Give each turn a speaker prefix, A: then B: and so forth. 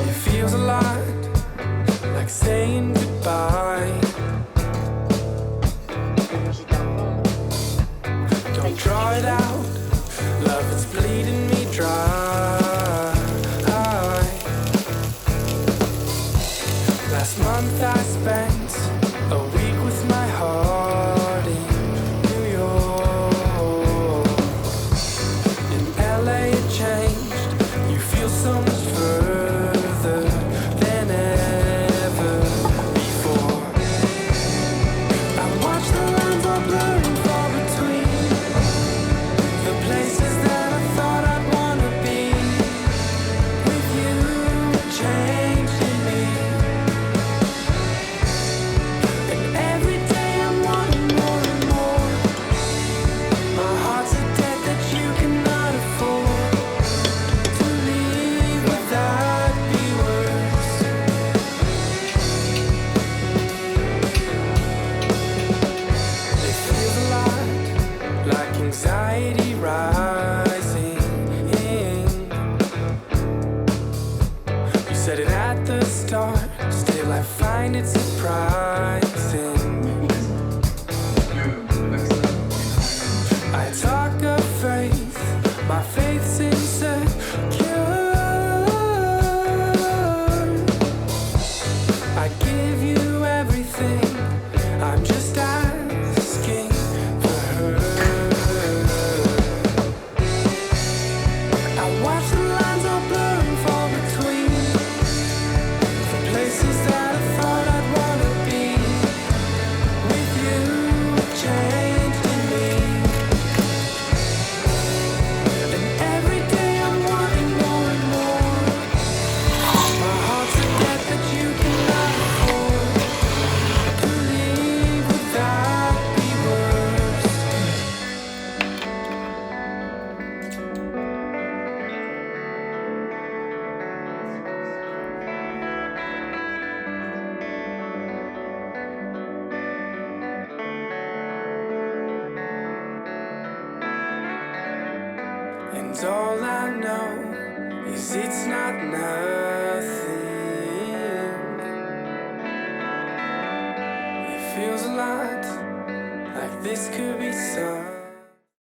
A: It feels a lot like saying goodbye. Don't draw it out, love, it's bleeding me dry. Last month I spent a week with my heart in New York. In LA it changed, you feel so much further than ever before. I watch the lines all blurring far between the places that I thought I'd wanna be. With you changing me, and every day I'm wanting more and more. My heart's a debt that you cannot afford. To leave without be worse. It feels a lot like anxiety rising. You said it at the start, still I find it surprising. I talk of faith, my faith's insecure. I give you everything, I'm just asking for her. I watch the lines all blurring far between the places that I thought I'd wanna be. With you changed in me, and every day I'm wanting more and more. My heart's a debt that you cannot afford. To leave without be worse. And all I know is it's not nothing. It feels a lot like this could be something.